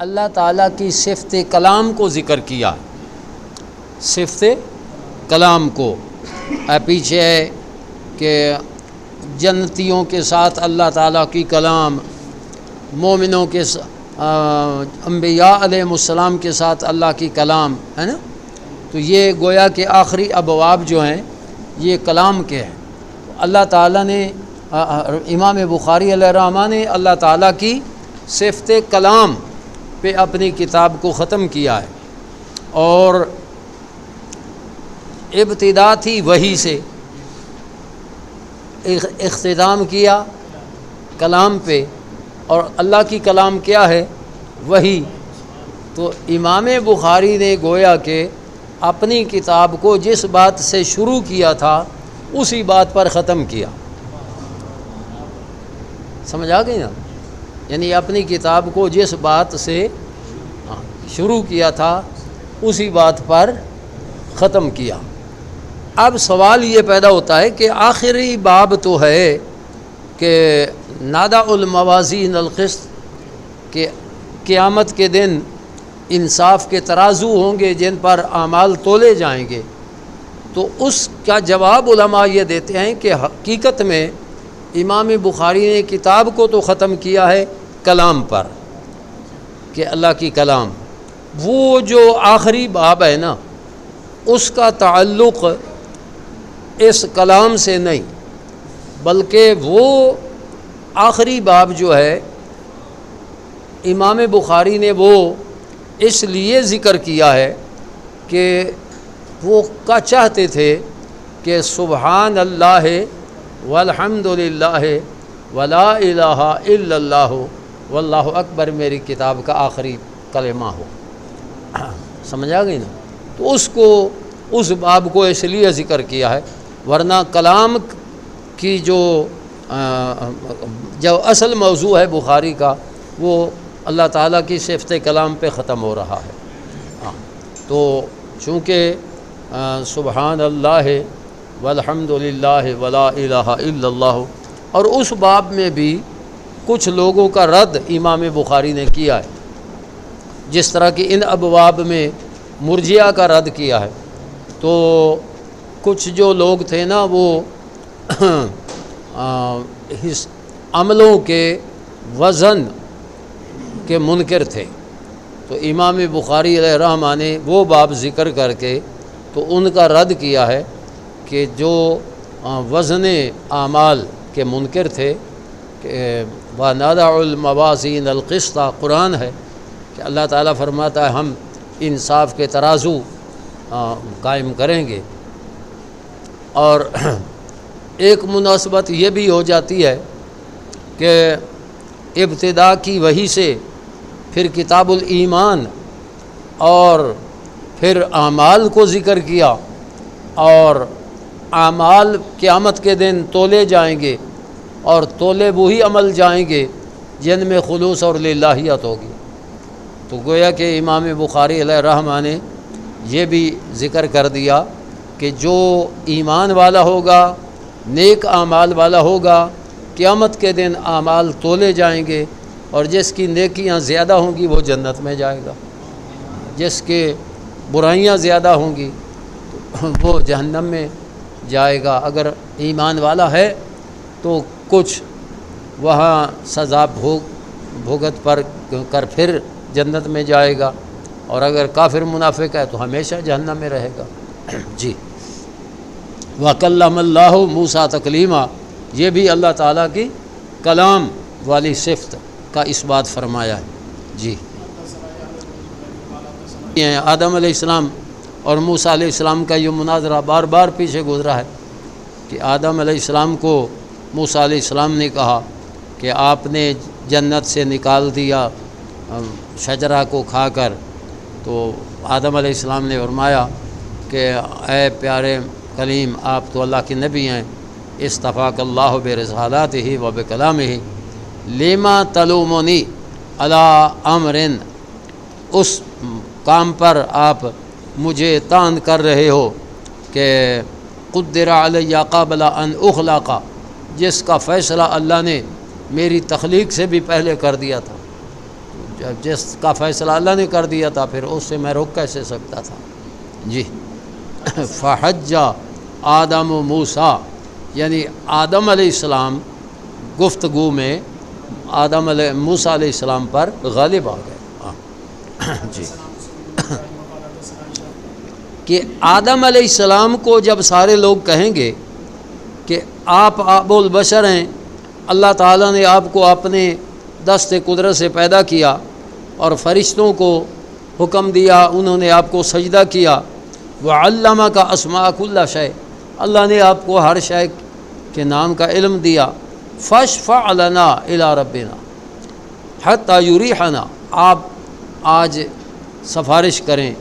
اللہ تعالیٰ کی صفت کلام کو ذکر کیا، صفت کلام کو۔ پیچھے ہے کہ جنتیوں کے ساتھ اللہ تعالیٰ کی کلام، مومنوں کے انبیاء علیہ السلام کے ساتھ اللہ کی کلام ہے نا، تو یہ گویا کہ آخری ابواب جو ہیں یہ کلام کے ہیں۔ اللہ تعالیٰ نے امام بخاری علیہ الرحمہ نے اللہ تعالیٰ کی صفت کلام پہ اپنی کتاب کو ختم کیا ہے، اور ابتدا تھی وحی سے، اختتام کیا کلام پہ، اور اللہ کی کلام کیا ہے؟ وحی۔ تو امام بخاری نے گویا کہ اپنی کتاب کو جس بات سے شروع کیا تھا اسی بات پر ختم کیا، سمجھ آ گئی نا؟ یعنی اپنی کتاب کو جس بات سے شروع کیا تھا اسی بات پر ختم کیا۔ اب سوال یہ پیدا ہوتا ہے کہ آخری باب تو ہے کہ نادع الموازین القسط، کہ قیامت کے دن انصاف کے ترازو ہوں گے جن پر اعمال تولے جائیں گے، تو اس کا جواب علماء یہ دیتے ہیں کہ حقیقت میں امام بخاری نے کتاب کو تو ختم کیا ہے کلام پر، کہ اللہ کی کلام، وہ جو آخری باب ہے نا اس کا تعلق اس کلام سے نہیں، بلکہ وہ آخری باب جو ہے امام بخاری نے وہ اس لیے ذکر کیا ہے کہ وہ کا چاہتے تھے کہ سبحان اللہ والحمد للہ ولا الہ الا اللہ واللہ اکبر میری کتاب کا آخری کلمہ ہو، سمجھ آ گئی نا؟ تو اس باب کو اس لیے ذکر کیا ہے، ورنہ کلام کی جو اصل موضوع ہے بخاری کا وہ اللہ تعالیٰ کی صفت کلام پہ ختم ہو رہا ہے۔ تو چونکہ سبحان اللہ والحمد للہ ولا الہ الا اللہ، اور اس باب میں بھی کچھ لوگوں کا رد امام بخاری نے کیا ہے، جس طرح کہ ان ابواب میں مرجئہ کا رد کیا ہے۔ تو کچھ جو لوگ تھے نا وہ عملوں کے وزن کے منکر تھے، تو امام بخاری علیہ الرحمہ نے وہ باب ذکر کر کے تو ان کا رد کیا ہے کہ جو وزن اعمال کے منکر تھے، کہ وَنَضَعُ الْمَوَازِينَ الْقِسْطَ، قرآن ہے کہ اللہ تعالیٰ فرماتا ہے ہم انصاف کے ترازو قائم کریں گے۔ اور ایک مناسبت یہ بھی ہو جاتی ہے کہ ابتدا کی وحی سے پھر کتاب الایمان اور پھر اعمال کو ذکر کیا، اور اعمال قیامت کے دن تولے جائیں گے، اور تولے وہی عمل جائیں گے جن میں خلوص اور للہیت ہوگی۔ تو گویا کہ امام بخاری علیہ الرحمہ نے یہ بھی ذکر کر دیا کہ جو ایمان والا ہوگا، نیک اعمال والا ہوگا، قیامت کے دن اعمال تولے جائیں گے، اور جس کی نیکیاں زیادہ ہوں گی وہ جنت میں جائے گا، جس کے برائیاں زیادہ ہوں گی وہ جہنم میں جائے گا۔ اگر ایمان والا ہے تو کچھ وہاں سزا بھگت پر کر پھر جنت میں جائے گا، اور اگر کافر منافق ہے تو ہمیشہ جہنم میں رہے گا۔ جی، وَكَلَّمَ اللَّهُ مُوسَىٰ تَكْلِيمًا، یہ بھی اللہ تعالیٰ کی کلام والی صفت کا اس بات فرمایا ہے۔ جی، آدم علیہ السلام اور موسیٰ علیہ السلام کا یہ مناظرہ بار بار پیچھے گزرا ہے کہ آدم علیہ السلام کو موسیٰ علیہ السلام نے کہا کہ آپ نے جنت سے نکال دیا شجرہ کو کھا کر، تو آدم علیہ السلام نے فرمایا کہ اے پیارے کلیم، آپ تو اللہ کے نبی ہیں، اصطفاک اللہ برسالاتہ و بکلامہ، لما تلومنی علی امر، اس کام پر آپ مجھے طعن کر رہے ہو کہ قدر علی قبل ان اخلق، جس کا فیصلہ اللہ نے میری تخلیق سے بھی پہلے کر دیا تھا۔ جب جس کا فیصلہ اللہ نے کر دیا تھا پھر اس سے میں روک کیسے سکتا تھا؟ جی فحج آدم و موسیٰ، یعنی آدم علیہ السلام گفتگو میں موسیٰ علیہ السلام پر غالب آ گئے۔ جی کہ آدم علیہ السلام کو جب سارے لوگ کہیں گے کہ آپ ابو البشر ہیں، اللہ تعالیٰ نے آپ کو اپنے دست قدرت سے پیدا کیا اور فرشتوں کو حکم دیا، انہوں نے آپ کو سجدہ کیا، وعلمک اسماء کل شیء، اللہ نے آپ کو ہر شے کے نام کا علم دیا، فاشفع لنا الی ربنا حتی یریحنا، آپ آج سفارش کریں۔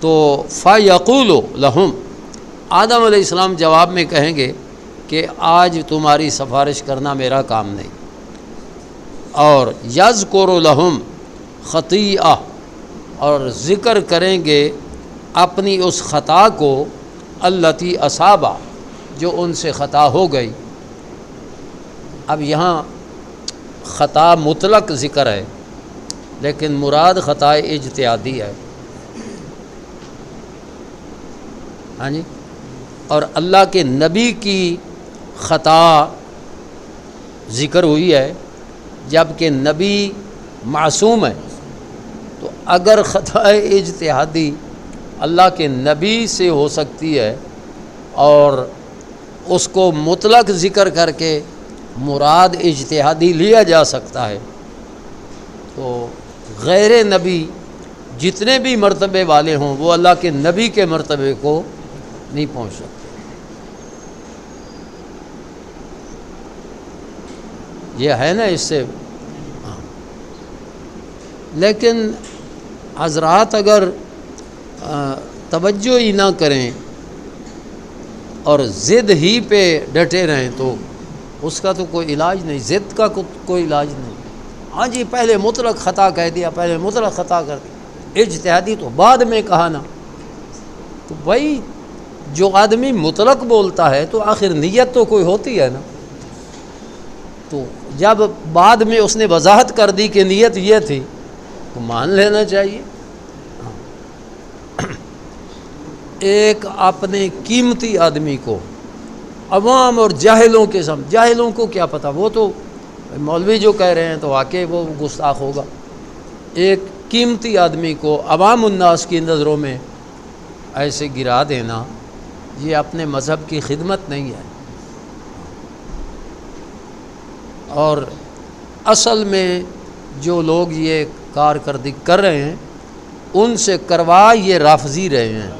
تو فیقول لہم، آدم علیہ السلام جواب میں کہیں گے کہ آج تمہاری سفارش کرنا میرا کام نہیں، اور یذکر لہم خطیئہ، اور ذکر کریں گے اپنی اس خطا کو، التی اصابہ، جو ان سے خطا ہو گئی۔ اب یہاں خطا مطلق ذکر ہے لیکن مراد خطا اجتہادی ہے، ہاں جی، اور اللہ کے نبی کی خطا ذکر ہوئی ہے، جب کہ نبی معصوم ہے۔ تو اگر خطا اجتہادی اللہ کے نبی سے ہو سکتی ہے اور اس کو مطلق ذکر کر کے مراد اجتہادی لیا جا سکتا ہے، تو غیر نبی جتنے بھی مرتبے والے ہوں وہ اللہ کے نبی کے مرتبے کو نہیں پہنچ سکتے۔ یہ ہے نا اس سے۔ لیکن حضرات اگر توجہ ہی نہ کریں اور ضد ہی پہ ڈٹے رہیں تو اس کا تو کوئی علاج نہیں، ضد کا کوئی علاج نہیں۔ ہاں جی پہلے مطلق خطا کہہ دیا، پہلے مطلق خطا کر دیا، اجتہادی تو بعد میں کہا نا۔ تو بھائی جو آدمی مطلق بولتا ہے تو آخر نیت تو کوئی ہوتی ہے نا، تو جب بعد میں اس نے وضاحت کر دی کہ نیت یہ تھی تو مان لینا چاہیے۔ ایک اپنے قیمتی آدمی کو عوام اور جاہلوں کے سامنے، جاہلوں کو کیا پتہ، وہ تو مولوی جو کہہ رہے ہیں تو واقعی وہ گستاخ ہوگا۔ ایک قیمتی آدمی کو عوام الناس کی نظروں میں ایسے گرا دینا، یہ اپنے مذہب کی خدمت نہیں ہے۔ اور اصل میں جو لوگ یہ کارکردگی کر رہے ہیں ان سے کروا یہ رافضی رہے ہیں،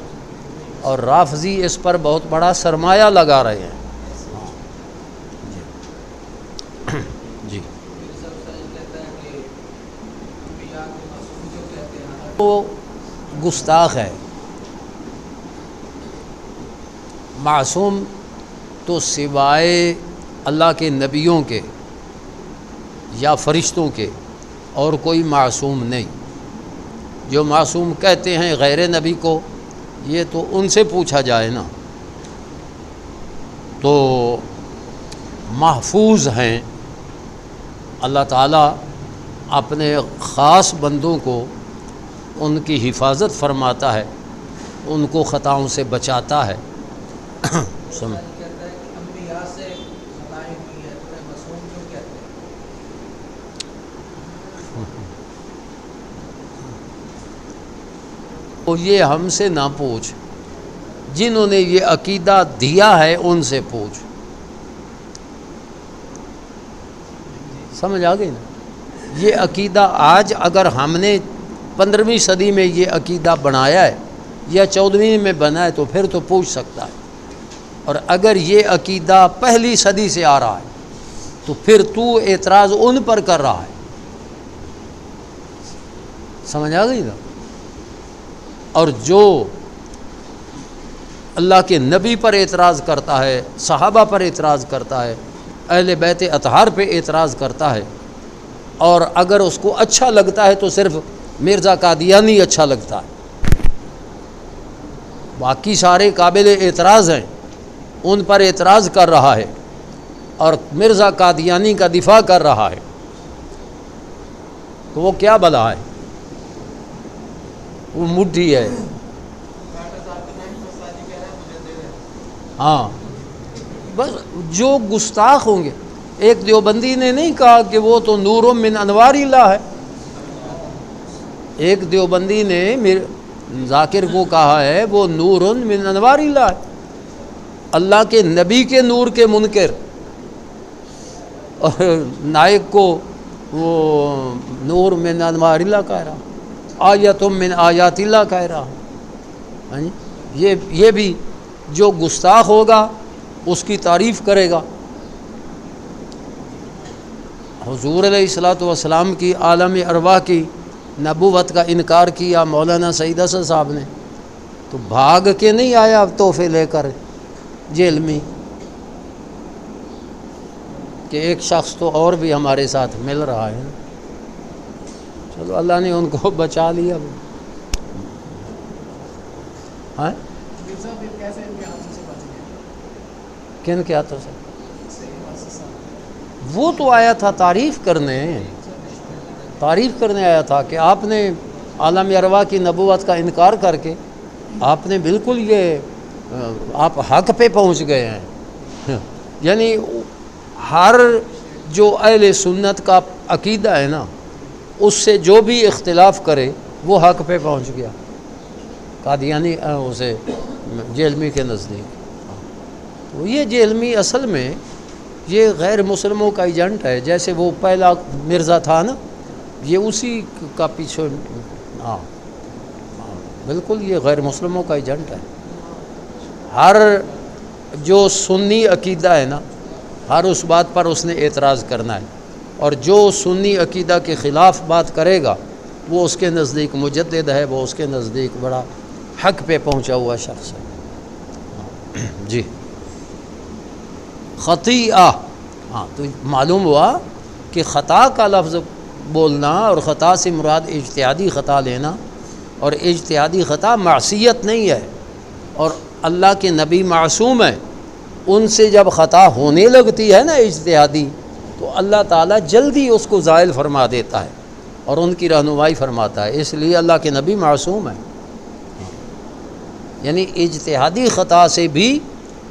اور رافضی اس پر بہت بڑا سرمایہ لگا رہے ہیں۔ جی وہ گستاخ ہے۔ معصوم تو سوائے اللہ کے نبیوں کے یا فرشتوں کے اور کوئی معصوم نہیں۔ جو معصوم کہتے ہیں غیر نبی کو، یہ تو ان سے پوچھا جائے نا، تو محفوظ ہیں۔ اللہ تعالیٰ اپنے خاص بندوں کو ان کی حفاظت فرماتا ہے، ان کو خطاؤں سے بچاتا ہے۔ سمجھ تو یہ ہم سے نہ پوچھ، جنہوں نے یہ عقیدہ دیا ہے ان سے پوچھ۔ سمجھ آ گئی نا؟ یہ عقیدہ آج اگر ہم نے 15ویں صدی میں یہ عقیدہ بنایا ہے یا 14ویں میں بنا ہے تو پھر تو پوچھ سکتا ہے، اور اگر یہ عقیدہ پہلی صدی سے آ رہا ہے تو پھر تو اعتراض ان پر کر رہا ہے۔ سمجھ آ گئی نا؟ اور جو اللہ کے نبی پر اعتراض کرتا ہے، صحابہ پر اعتراض کرتا ہے، اہل بیت اطہار پہ اعتراض کرتا ہے، اور اگر اس کو اچھا لگتا ہے تو صرف مرزا قادیانی اچھا لگتا ہے، باقی سارے قابل اعتراض ہیں، ان پر اعتراض کر رہا ہے اور مرزا قادیانی کا دفاع کر رہا ہے، تو وہ کیا بلا ہے؟ وہ مٹھی ہے. ہاں بس جو گستاخ ہوں گے. ایک دیوبندی نے نہیں کہا کہ وہ تو نور من انوار اللہ ہے. ایک دیوبندی نے ذاکر کو کہا ہے وہ نور من انوار اللہ ہے. اللہ کے نبی کے نور کے منکر. اور نائک کو وہ نور من انوار اللہ کہہ رہا, آیت من آیات اللہ کہہ رہا. یہ بھی جو گستاخ ہوگا اس کی تعریف کرے گا. حضور علیہ الصلوۃ والسلام کی عالم ارواح کی نبوت کا انکار کیا مولانا سعید حسن صاحب نے, تو بھاگ کے نہیں آیا تحفے لے کر جیل میں کہ ایک شخص تو اور بھی ہمارے ساتھ مل رہا ہے. چلو اللہ نے ان کو بچا لیا. ہاں کن کے ہاتھوں سے؟ وہ تو آیا تھا تعریف کرنے آیا تھا کہ آپ نے عالم ارواح کی نبوت کا انکار کر کے آپ نے بالکل آپ حق پہ پہنچ گئے ہیں. یعنی ہر جو اہل سنت کا عقیدہ ہے نا, اس سے جو بھی اختلاف کرے وہ حق پہ پہنچ گیا. قادیانی اسے جہلمی کے نزدیک. تو یہ جہلمی اصل میں یہ غیر مسلموں کا ایجنٹ ہے. جیسے وہ پہلا مرزا تھا نا, یہ اسی کا پیچھے. ہاں بالکل یہ غیر مسلموں کا ایجنٹ ہے. ہر جو سنی عقیدہ ہے نا, ہر اس بات پر اس نے اعتراض کرنا ہے, اور جو سنی عقیدہ کے خلاف بات کرے گا وہ اس کے نزدیک مجدد ہے, وہ اس کے نزدیک بڑا حق پہ پہنچا ہوا شخص ہے. جی خطیئہ. ہاں تو معلوم ہوا کہ خطا کا لفظ بولنا اور خطا سے مراد اجتہادی خطا لینا, اور اجتہادی خطا معصیت نہیں ہے. اور اللہ کے نبی معصوم ہیں, ان سے جب خطا ہونے لگتی ہے نا اجتہادی, تو اللہ تعالیٰ جلدی اس کو زائل فرما دیتا ہے اور ان کی رہنمائی فرماتا ہے. اس لیے اللہ کے نبی معصوم ہیں. یعنی اجتہادی خطا سے بھی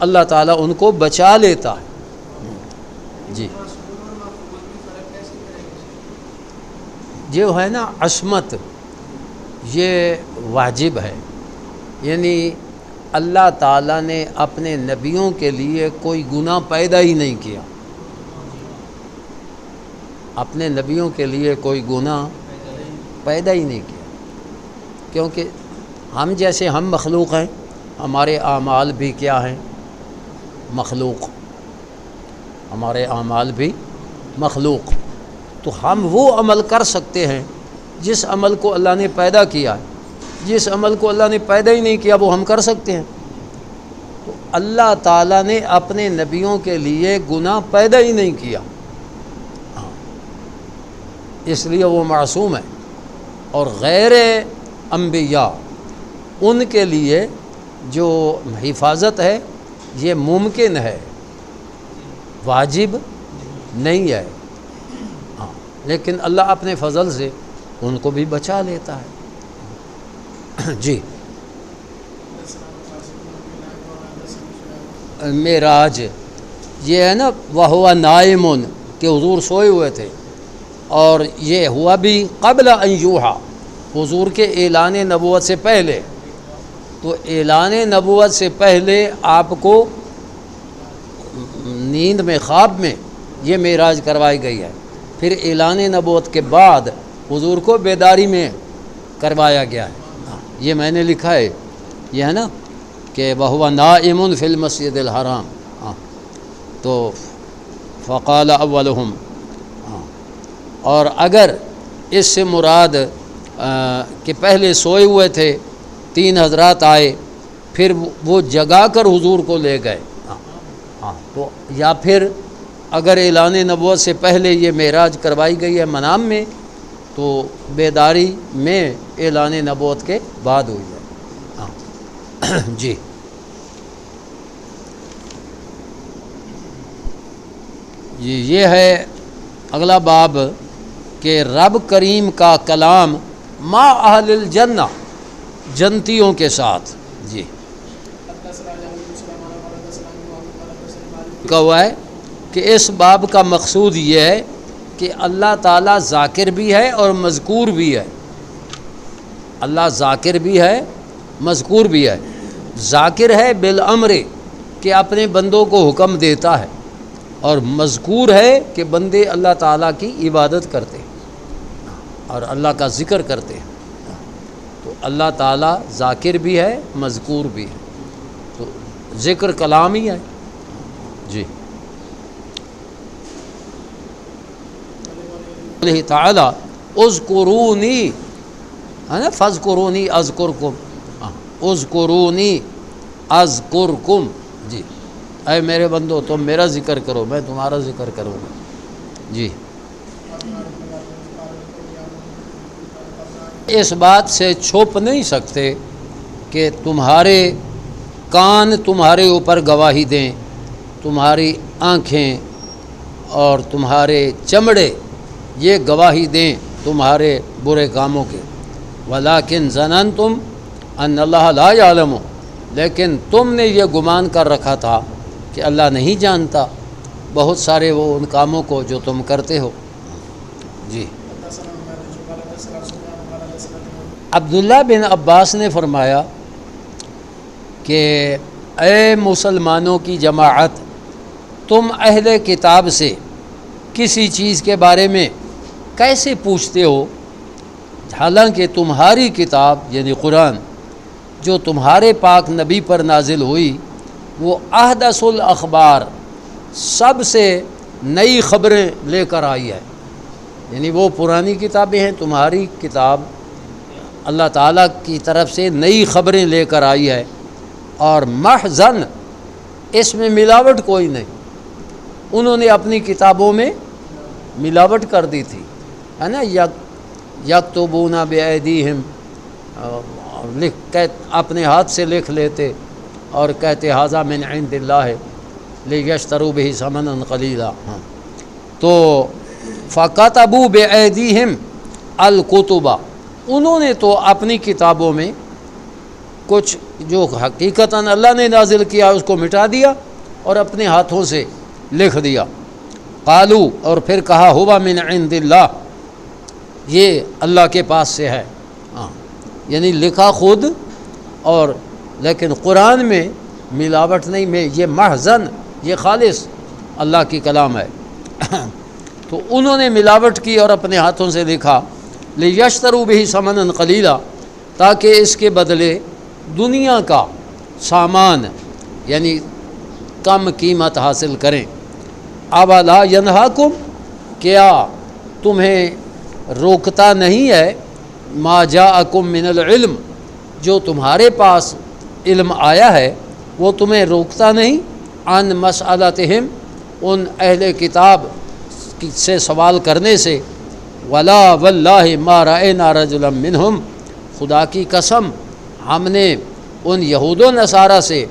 اللہ تعالیٰ ان کو بچا لیتا ہے. جی جو ہے نا عصمت, یہ واجب ہے. یعنی اللہ تعالیٰ نے اپنے نبیوں کے لیے کوئی گناہ پیدا ہی نہیں کیا. اپنے نبیوں کے لیے کوئی گناہ پیدا ہی نہیں کیا, کیونکہ ہم جیسے ہم مخلوق ہیں, ہمارے اعمال بھی کیا ہیں؟ مخلوق. ہمارے اعمال بھی مخلوق. تو ہم وہ عمل کر سکتے ہیں جس عمل کو اللہ نے پیدا کیا ہے. جس عمل کو اللہ نے پیدا ہی نہیں کیا وہ ہم کر سکتے ہیں. تو اللہ تعالیٰ نے اپنے نبیوں کے لیے گناہ پیدا ہی نہیں کیا, اس لیے وہ معصوم ہے. اور غیر انبیاء ان کے لیے جو حفاظت ہے یہ ممکن ہے, واجب نہیں ہے. ہاں لیکن اللہ اپنے فضل سے ان کو بھی بچا لیتا ہے. جی معراج یہ ہے نا, وَهُوَ نائمٌ کہ حضور سوئے ہوئے تھے, اور یہ ہوا بھی قبل ان یوحیٰ, حضور کے اعلان نبوت سے پہلے. تو اعلان نبوت سے پہلے آپ کو نیند میں, خواب میں یہ معراج کروائی گئی ہے. پھر اعلان نبوت کے بعد حضور کو بیداری میں کروایا گیا ہے. یہ میں نے لکھا ہے, یہ ہے نا کہ وَهُوَ نَائِمٌ فِي الْمَسْجِدِ الْحَرَامِ. تو فَقَالَ أَوَّلُهُمْ, اور اگر اس سے مراد کہ پہلے سوئے ہوئے تھے, 3 حضرات آئے, پھر وہ جگا کر حضور کو لے گئے. ہاں تو یا پھر اگر اعلان نبوت سے پہلے یہ معراج کروائی گئی ہے منام میں, تو بیداری میں اعلان نبوت کے بعد ہوئی ہے. ہاں جی یہ ہے اگلا باب کہ رب کریم کا کلام ما اہل الجنہ جنتیوں کے ساتھ جی کہا ہوا ہے کہ اس باب کا مقصود یہ ہے کہ اللہ تعالیٰ ذاکر بھی ہے اور مذکور بھی ہے. اللہ ذاکر بھی ہے مذکور بھی ہے. ذاکر ہے بالامر کہ اپنے بندوں کو حکم دیتا ہے، اور مذکور ہے کہ بندے اللہ تعالیٰ کی عبادت کرتے ہیں اور اللہ کا ذکر کرتے ہیں. تو اللہ تعالیٰ ذاکر بھی ہے مذکور بھی ہے، تو ذکر کلام ہی ہے جی. اللہ تعالیٰ اذکرونی ہے نا، فاذکرونی اذکرکم، اذکرونی اذکرکم جی. اے میرے بندو تم میرا ذکر کرو میں تمہارا ذکر کروں گا جی. اس بات سے چھپ نہیں سکتے کہ تمہارے کان تمہارے اوپر گواہی دیں، تمہاری آنکھیں اور تمہارے چمڑے یہ گواہی دیں تمہارے برے کاموں کے. وَلَٰكِنْ ظَنَنْتُمْ أَنَّ اللَّهَ لَا يَعْلَمُ، لیکن تم نے یہ گمان کر رکھا تھا کہ اللہ نہیں جانتا بہت سارے وہ ان کاموں کو جو تم کرتے ہو جی. عبداللہ بن عباس نے فرمایا کہ اے مسلمانوں کی جماعت، تم اہل کتاب سے کسی چیز کے بارے میں کیسے پوچھتے ہو حالانکہ تمہاری کتاب یعنی قرآن جو تمہارے پاک نبی پر نازل ہوئی وہ احدث الاخبار سب سے نئی خبریں لے کر آئی ہے. یعنی وہ پرانی کتابیں ہیں، تمہاری کتاب اللہ تعالیٰ کی طرف سے نئی خبریں لے کر آئی ہے، اور محضن اس میں ملاوٹ کوئی نہیں. انہوں نے اپنی کتابوں میں ملاوٹ کر دی تھی ہے نا. یکتبون بایدیہم، اپنے ہاتھ سے لکھ لیتے اور کہتے ھذا من عند اللہ لیشتروا بہ ثمنا قلیلا. تو فکتبوا بایدیہم الکتب، انہوں نے تو اپنی کتابوں میں کچھ جو حقیقتاً اللہ نے نازل کیا اس کو مٹا دیا اور اپنے ہاتھوں سے لکھ دیا. قالوا، اور پھر کہا ہوا من عند اللہ، یہ اللہ کے پاس سے ہے. یعنی لکھا خود، اور لیکن قرآن میں ملاوٹ نہیں، میں یہ محضن یہ خالص اللہ کی کلام ہے. تو انہوں نے ملاوٹ کی اور اپنے ہاتھوں سے لکھا لیشتروا بہ ثمنا قلیلا، تاکہ اس کے بدلے دنیا کا سامان یعنی کم قیمت حاصل کریں. اولا ینہاکم، کیا تمہیں روکتا نہیں ہے ما جاءکم من العلم، جو تمہارے پاس علم آیا ہے وہ تمہیں روکتا نہیں عن مسئلتہم، ان اہل کتاب سے سوال کرنے سے. ولا واللہ ما رأینا رجلا منہم، خدا کی قسم ہم نے ان یہود و نصارہ سے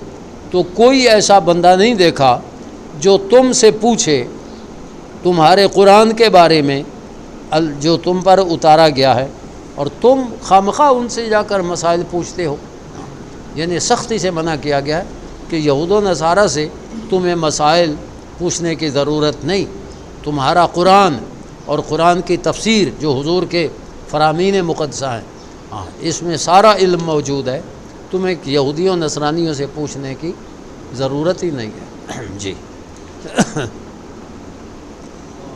تو کوئی ایسا بندہ نہیں دیکھا جو تم سے پوچھے تمہارے قرآن کے بارے میں جو تم پر اتارا گیا ہے، اور تم خامخواہ ان سے جا کر مسائل پوچھتے ہو. یعنی سختی سے منع کیا گیا ہے کہ یہود و نصارہ سے تمہیں مسائل پوچھنے کی ضرورت نہیں. تمہارا قرآن اور قرآن کی تفسیر جو حضور کے فرامین مقدسہ ہیں، اس میں سارا علم موجود ہے، تمہیں یہودیوں نصرانیوں سے پوچھنے کی ضرورت ہی نہیں ہے جی.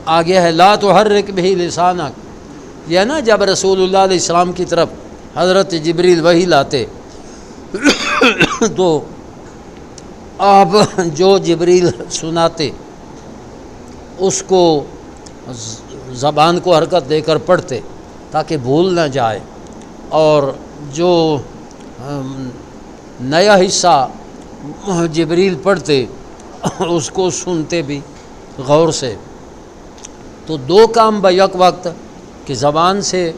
آگے ہے لا تحرک بہ لسانک، یہ نا جب رسول اللہ علیہ السلام کی طرف حضرت جبریل وحی لاتے تو آپ جو جبریل سناتے اس کو زبان کو حرکت دے کر پڑھتے تاکہ بھول نہ جائے، اور جو نیا حصہ جبریل پڑھتے اس کو سنتے بھی غور سے. تو دو کام بیک وقت کہ زبان سے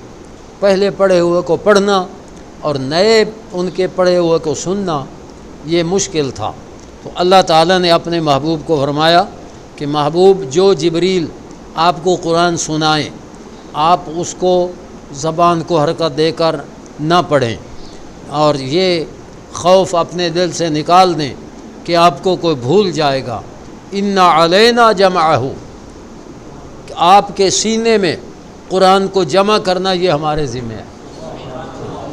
پہلے پڑھے ہوئے کو پڑھنا اور نئے ان کے پڑھے ہوئے کو سننا یہ مشکل تھا. تو اللہ تعالیٰ نے اپنے محبوب کو فرمایا کہ محبوب جو جبریل آپ کو قرآن سنائیں آپ اس کو زبان کو حرکت دے کر نہ پڑھیں، اور یہ خوف اپنے دل سے نکال دیں کہ آپ کو کوئی بھول جائے گا۔ ان علینا جمعہ، کہ آپ کے سینے میں قرآن کو جمع کرنا یہ ہمارے ذمہ ہے۔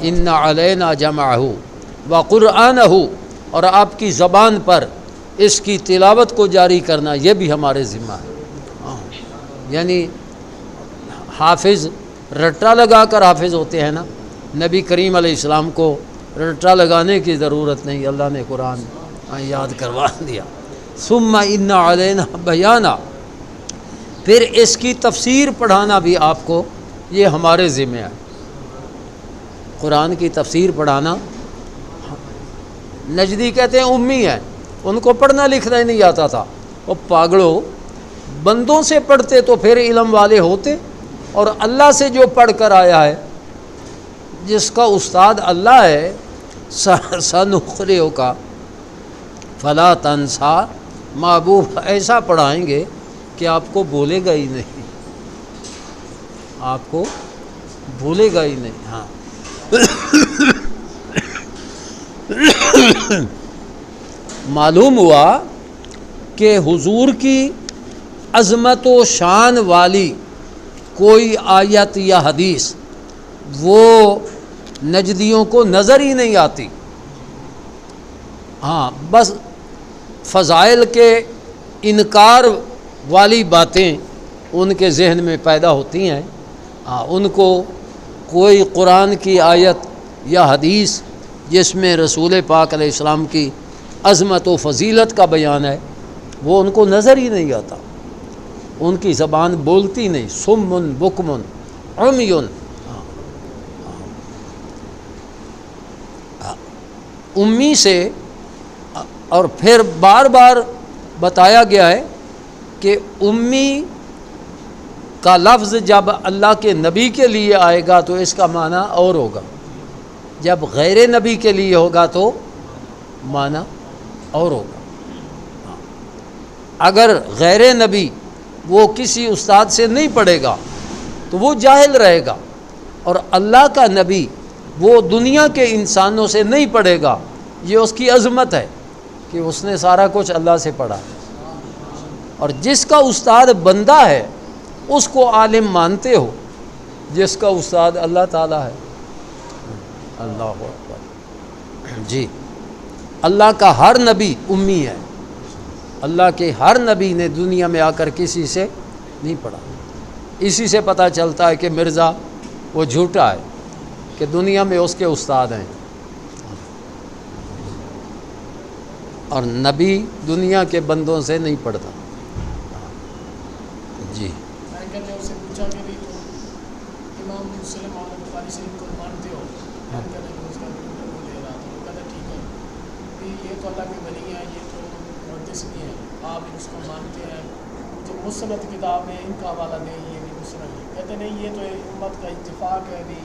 ان علینا جمعہ وقرآنہ، اور آپ کی زبان پر اس کی تلاوت کو جاری کرنا یہ بھی ہمارے ذمہ ہے۔ یعنی حافظ رٹا لگا کر حافظ ہوتے ہیں نا، نبی کریم علیہ السلام کو رٹا لگانے کی ضرورت نہیں، اللہ نے قرآن یاد کروا دیا۔ ثم ان علینا بیانہ، پھر اس کی تفسیر پڑھانا بھی آپ کو یہ ہمارے ذمہ ہے۔ قرآن کی تفسیر پڑھانا، نجدی کہتے ہیں امی ہیں، ان کو پڑھنا لکھنا ہی نہیں آتا تھا۔ وہ پاگلو، بندوں سے پڑھتے تو پھر علم والے ہوتے، اور اللہ سے جو پڑھ کر آیا ہے، جس کا استاد اللہ ہے، سنقرئک فلا تنسا، محبوب ایسا پڑھائیں گے کہ آپ کو بھولے گا ہی نہیں، آپ کو بھولے گا ہی نہیں۔ ہاں معلوم ہوا کہ حضور کی عظمت و شان والی کوئی آیت یا حدیث وہ نجدیوں کو نظر ہی نہیں آتی۔ ہاں بس فضائل کے انکار والی باتیں ان کے ذہن میں پیدا ہوتی ہیں۔ ان کو کوئی قرآن کی آیت یا حدیث جس میں رسول پاک علیہ السلام کی عظمت و فضیلت کا بیان ہے، وہ ان کو نظر ہی نہیں آتا، ان کی زبان بولتی نہیں۔ صم بکم عمی، امی سے، اور پھر بار بار بتایا گیا ہے کہ امی کا لفظ جب اللہ کے نبی کے لیے آئے گا تو اس کا معنی اور ہوگا، جب غیر نبی کے لیے ہوگا تو معنی اور ہوگا۔ اگر غیر نبی وہ کسی استاد سے نہیں پڑھے گا تو وہ جاہل رہے گا، اور اللہ کا نبی وہ دنیا کے انسانوں سے نہیں پڑھے گا۔ یہ اس کی عظمت ہے کہ اس نے سارا کچھ اللہ سے پڑھا، اور جس کا استاد بندہ ہے اس کو عالم مانتے ہو، جس کا استاد اللہ تعالیٰ ہے۔ اللہ اکبر جی، اللہ کا ہر نبی امی ہے، اللہ کے ہر نبی نے دنیا میں آ کر کسی سے نہیں پڑھا۔ اسی سے پتہ چلتا ہے کہ مرزا وہ جھوٹا ہے، کہ دنیا میں اس کے استاد ہیں، اور نبی دنیا کے بندوں سے نہیں پڑھتا۔ جی میں کہتے ہیں، اسے پوچھا کہ بھی تو امام مسلم اور بخاری شریف کو مانتے ہو؟ میں کہتے ہیں اس کا وہ لے رہا تھا، وہ کہتا ٹھیک ہے بھی یہ تو اللہ کی بنی ہے، یہ تو محدث بھی ہیں، آپ اس کو مانتے ہیں، جو مسند کتاب ہے ان کا حوالہ دیں، یہ بھی مسند ہے۔ کہتے نہیں، یہ تو امت کا اتفاق ہے بھی،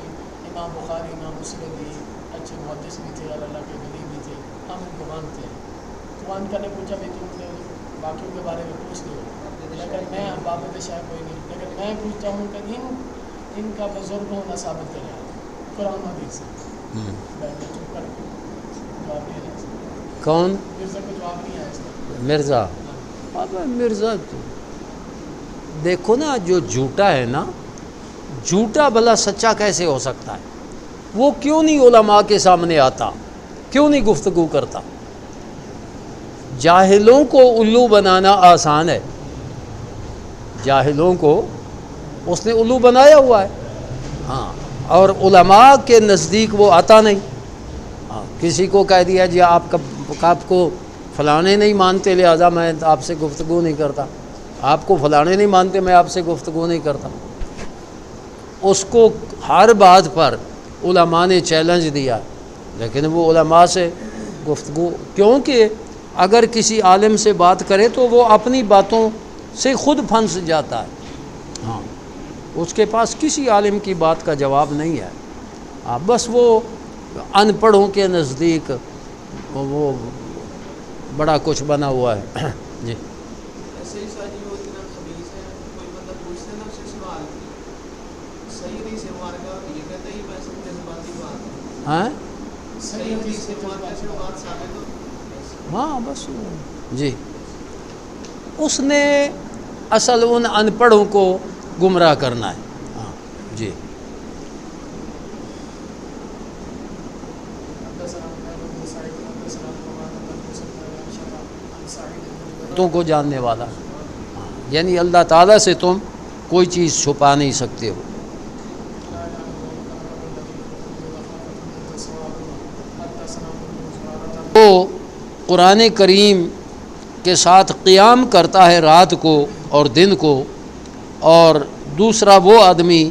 امام بخاری امام مسلم بھی اچھے محدث بھی تھے اور اللہ کے ولی بھی تھے، ہم ان کو مانتے ہیں۔ تو ان کا نے پوچھا بھی تم نے باقیوں کے بارے میں پوچھ لو، لیکن میں بابت شاہ کوئی نہیں، لیکن میں پوچھتا ہوں کہ ان کا بزرگ ہونا ثابت کریں قرآن حدیث سے۔ بیٹھے چپ کر کے جواب نہیں آیا، کون؟ مرزا کو جواب نہیں آیا اس کا۔ مرزا؟ اب مرزا تو دیکھو نا، جو جھوٹا ہے نا، جھوٹا بھلا سچا کیسے ہو سکتا ہے؟ وہ کیوں نہیں علماء کے سامنے آتا، کیوں نہیں گفتگو کرتا؟ جاہلوں کو الو بنانا آسان ہے، جاہلوں کو اس نے الو بنایا ہوا ہے۔ ہاں، اور علماء کے نزدیک وہ آتا نہیں۔ ہاں، کسی کو کہہ دیا جی آپ کو فلانے نہیں مانتے لہذا میں آپ سے گفتگو نہیں کرتا، آپ کو فلانے نہیں مانتے میں آپ سے گفتگو نہیں کرتا۔ اس کو ہر بات پر علماء نے چیلنج دیا، لیکن وہ علماء سے گفتگو، کیونکہ اگر کسی عالم سے بات کرے تو وہ اپنی باتوں سے خود پھنس جاتا ہے۔ ہاں، اس کے پاس کسی عالم کی بات کا جواب نہیں ہے۔ ہاں، بس وہ ان پڑھوں کے نزدیک وہ بڑا کچھ بنا ہوا ہے۔ جی ایسے ہی ساری وہ اتنا خبیث ہے، کوئی بندہ پوچھتے نا اسے سوال، ہاں صحیح حدیث کے بعد ہاں بس جی، اس نے اصل ان ان پڑھوں کو گمراہ کرنا ہے. ہاں جی. تو کو جاننے والا، یعنی اللہ تعالیٰ سے تم کوئی چیز چھپا نہیں سکتے ہو. وہ قرآن کریم کے ساتھ قیام کرتا ہے رات کو اور دن کو، اور دوسرا وہ آدمی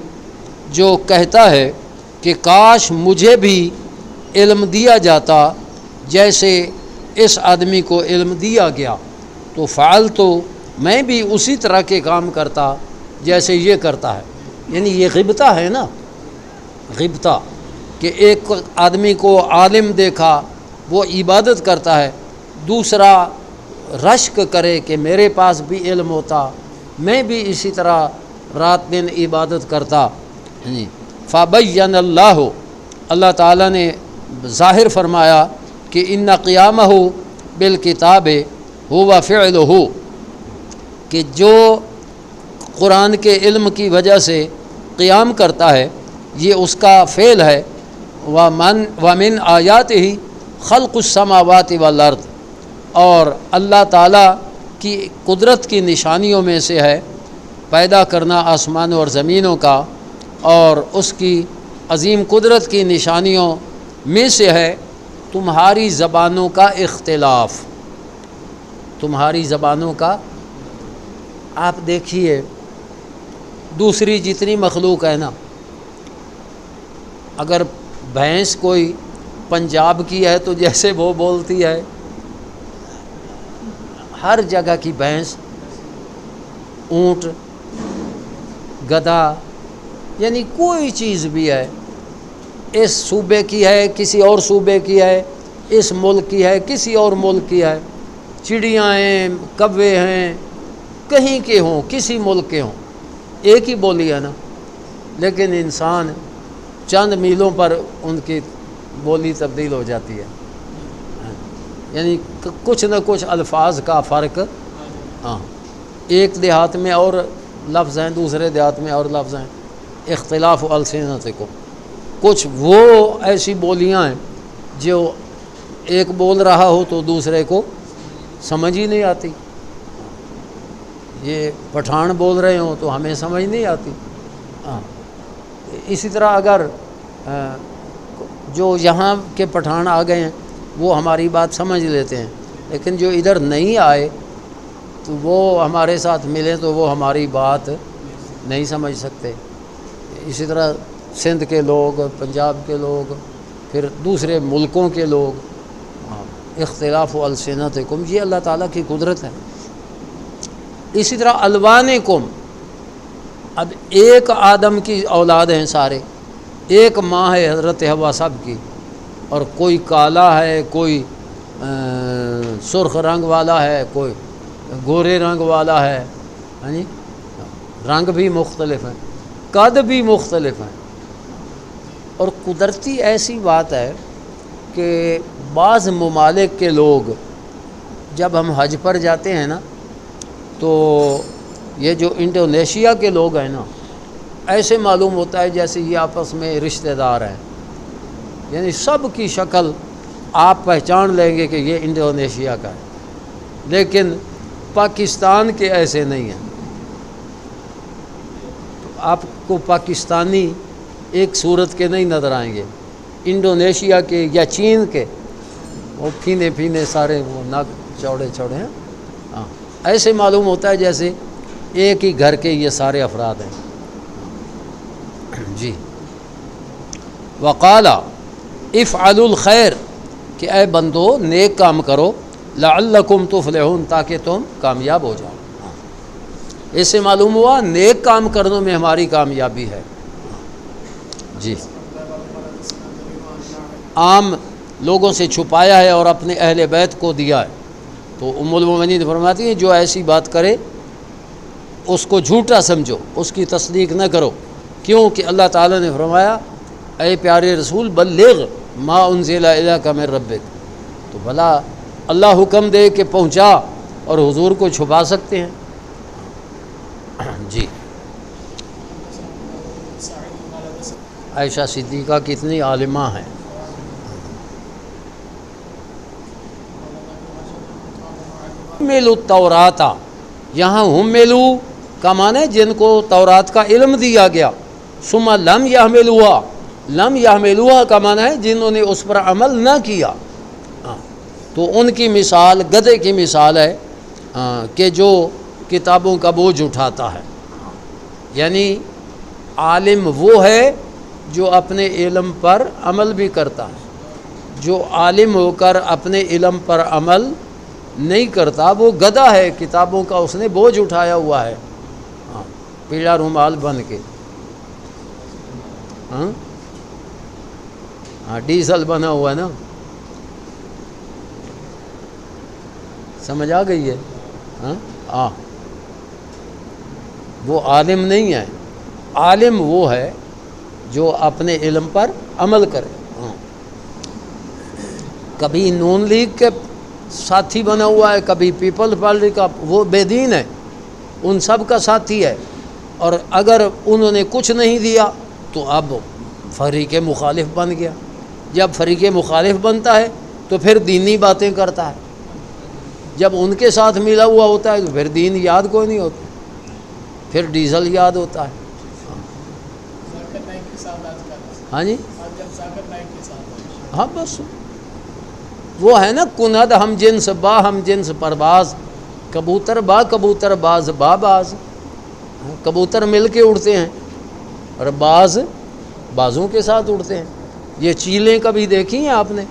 جو کہتا ہے کہ کاش مجھے بھی علم دیا جاتا جیسے اس آدمی کو علم دیا گیا، تو فعال تو میں بھی اسی طرح کے کام کرتا جیسے یہ کرتا ہے. یعنی یہ غبطہ ہے نا، غبطہ، کہ ایک آدمی کو عالم دیکھا وہ عبادت کرتا ہے، دوسرا رشک کرے کہ میرے پاس بھی علم ہوتا، میں بھی اسی طرح رات دن عبادت کرتا. فبین اللہ، اللہ تعالیٰ نے ظاہر فرمایا کہ ان قیامہ بالکتاب ہوا فعلہ، کہ جو قرآن کے علم کی وجہ سے قیام کرتا ہے یہ اس کا فعل ہے. ومن آیاتہ خلق السماوات والارض، اور اللہ تعالیٰ کی قدرت کی نشانیوں میں سے ہے پیدا کرنا آسمانوں اور زمینوں کا، اور اس کی عظیم قدرت کی نشانیوں میں سے ہے تمہاری زبانوں کا اختلاف. تمہاری زبانوں کا، آپ دیکھیے دوسری جتنی مخلوق ہے نا، اگر بھینس کوئی پنجاب کی ہے تو جیسے وہ بولتی ہے، ہر جگہ کی بھینس، اونٹ، گدھا، یعنی کوئی چیز بھی ہے، اس صوبے کی ہے کسی اور صوبے کی ہے، اس ملک کی ہے کسی اور ملک کی ہے، چڑیاں ہیں، کوے ہیں، کہیں کے ہوں، کسی ملک کے ہوں، ایک ہی بولی ہے نا. لیکن انسان چند میلوں پر ان کی بولی تبدیل ہو جاتی ہے، یعنی کچھ نہ کچھ الفاظ کا فرق. ہاں، ایک دیہات میں اور لفظ ہیں، دوسرے دیہات میں اور لفظ ہیں. اختلاف السنتکم، کچھ وہ ایسی بولیاں ہیں جو ایک بول رہا ہو تو دوسرے کو سمجھ ہی نہیں آتی. یہ پٹھان بول رہے ہوں تو ہمیں سمجھ نہیں آتی. ہاں، اسی طرح اگر جو یہاں کے پٹھان آ گئے ہیں وہ ہماری بات سمجھ لیتے ہیں، لیکن جو ادھر نہیں آئے تو وہ ہمارے ساتھ ملیں تو وہ ہماری بات نہیں سمجھ سکتے. اسی طرح سندھ کے لوگ، پنجاب کے لوگ، پھر دوسرے ملکوں کے لوگ. اختلاف السنتکم، یہ اللہ تعالیٰ کی قدرت ہے. اسی طرح الوانکم، اب ایک آدم کی اولاد ہیں سارے، ایک ماں ہے حضرت حوا سب کی، اور کوئی کالا ہے، کوئی سرخ رنگ والا ہے، کوئی گورے رنگ والا ہے. ہاں جی، رنگ بھی مختلف ہیں، قد بھی مختلف ہیں. اور قدرتی ایسی بات ہے کہ بعض ممالک کے لوگ جب ہم حج پر جاتے ہیں نا، تو یہ جو انڈونیشیا کے لوگ ہیں نا، ایسے معلوم ہوتا ہے جیسے یہ آپس میں رشتہ دار ہیں. یعنی سب کی شکل آپ پہچان لیں گے کہ یہ انڈونیشیا کا ہے، لیکن پاکستان کے ایسے نہیں ہیں. آپ کو پاکستانی ایک صورت کے نہیں نظر آئیں گے، انڈونیشیا کے یا چین کے وہ پھینے پھینے سارے، وہ ناک چوڑے چوڑے ہیں. ہاں، ایسے معلوم ہوتا ہے جیسے ایک ہی گھر کے یہ سارے افراد ہیں. جی. وقالا افعلوا الخیر، کہ اے بندو نیک کام کرو، لعلکم تفلحون، تاکہ تم کامیاب ہو جاؤ. اس سے معلوم ہوا نیک کام کرنے میں ہماری کامیابی ہے. جی. عام لوگوں سے چھپایا ہے اور اپنے اہل بیت کو دیا ہے. تو ام المومنین فرماتی ہیں جو ایسی بات کرے اس کو جھوٹا سمجھو، اس کی تصدیق نہ کرو، کیونکہ اللہ تعالیٰ نے فرمایا اے پیارے رسول بلغ ما انزل الیک من ربک، تو بھلا اللہ حکم دے کہ پہنچا اور حضور کو چھپا سکتے ہیں؟ جی عائشہ صدیقہ کتنی عالمہ ہیں. حملوا التوراۃ، یہاں حملوا کا معنی جن کو تورات کا علم دیا گیا. ثم لم یحملوها، لم یحملوها کا معنی ہے جنہوں نے اس پر عمل نہ کیا. تو ان کی مثال گدھے کی مثال ہے کہ جو کتابوں کا بوجھ اٹھاتا ہے. یعنی عالم وہ ہے جو اپنے علم پر عمل بھی کرتا ہے. جو عالم ہو کر اپنے علم پر عمل نہیں کرتا وہ گدھا ہے، کتابوں کا اس نے بوجھ اٹھایا ہوا ہے پیلا رومال بن کے. ڈیزل بنا ہوا ہے نا، سمجھ آ گئی ہے؟ وہ عالم نہیں ہے. عالم وہ ہے جو اپنے علم پر عمل کرے. کبھی نون لیگ کے ساتھی بنا ہوا ہے، کبھی پیپل پارٹی کا، وہ بے دین ہے، ان سب کا ساتھی ہے. اور اگر انہوں نے کچھ نہیں دیا تو اب فریق مخالف بن گیا. جب فریق مخالف بنتا ہے تو پھر دینی باتیں کرتا ہے. جب ان کے ساتھ ملا ہوا ہوتا ہے تو پھر دین یاد کوئی نہیں ہوتا، پھر ڈیزل یاد ہوتا ہے. ہاں جی، ہاں بس وہ ہے نا کند ہم جنس با ہم جنس پرواز، کبوتر با کبوتر باز با باز. کبوتر مل کے اڑتے ہیں اور باز بازوں کے ساتھ اڑتے ہیں. یہ چیلیں کبھی دیکھی ہیں آپ نے؟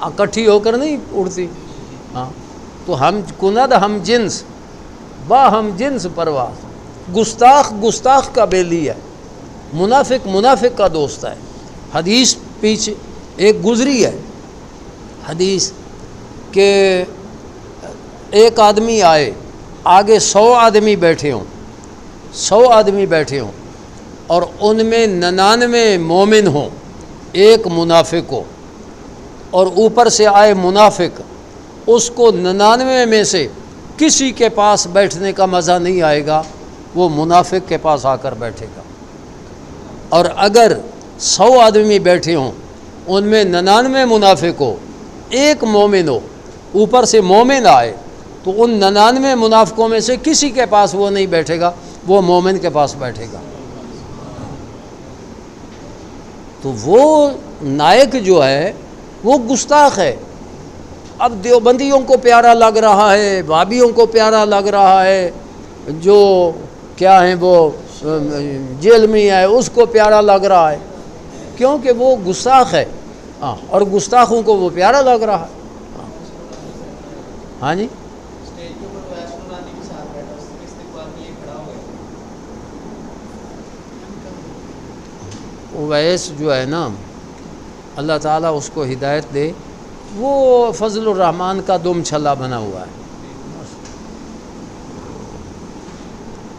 اکٹھی ہو کر نہیں اڑتی. ہاں تو ہم کند ہم جنس با ہم جنس پرواز. گستاخ گستاخ کا بیلی ہے، منافق منافق کا دوست ہے. حدیث پیچھے ایک گزری ہے حدیث کہ ایک آدمی آئے، آگے 100 آدمی بیٹھے ہوں، 100 آدمی بیٹھے ہوں اور ان میں 99 مومن ہوں، ایک منافق ہو، اور اوپر سے آئے منافق. اس کو 99 میں سے کسی کے پاس بیٹھنے کا مزہ نہیں آئے گا، وہ منافق کے پاس آ کر بیٹھے گا. اور اگر 100 آدمی بیٹھے ہوں ان میں 99 منافق ہو، ایک مومن ہو، اوپر سے مومن آئے تو ان 99 منافقوں میں سے کسی کے پاس وہ نہیں بیٹھے گا، وہ مومن کے پاس بیٹھے گا. تو وہ نائک جو ہے وہ گستاخ ہے. اب دیوبندیوں کو پیارا لگ رہا ہے، بھابیوں کو پیارا لگ رہا ہے، جو کیا ہیں وہ جیل میں ہے اس کو پیارا لگ رہا ہے، کیونکہ وہ گستاخ ہے. اور گستاخوں کو وہ پیارا لگ رہا ہے. ہاں جی، اویس جو ہے نا، اللہ تعالیٰ اس کو ہدایت دے، وہ فضل الرحمن کا دم چھلا بنا ہوا ہے.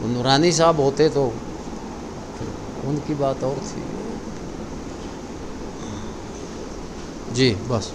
وہ نورانی صاحب ہوتے تو ان کی بات اور تھی. جی بس.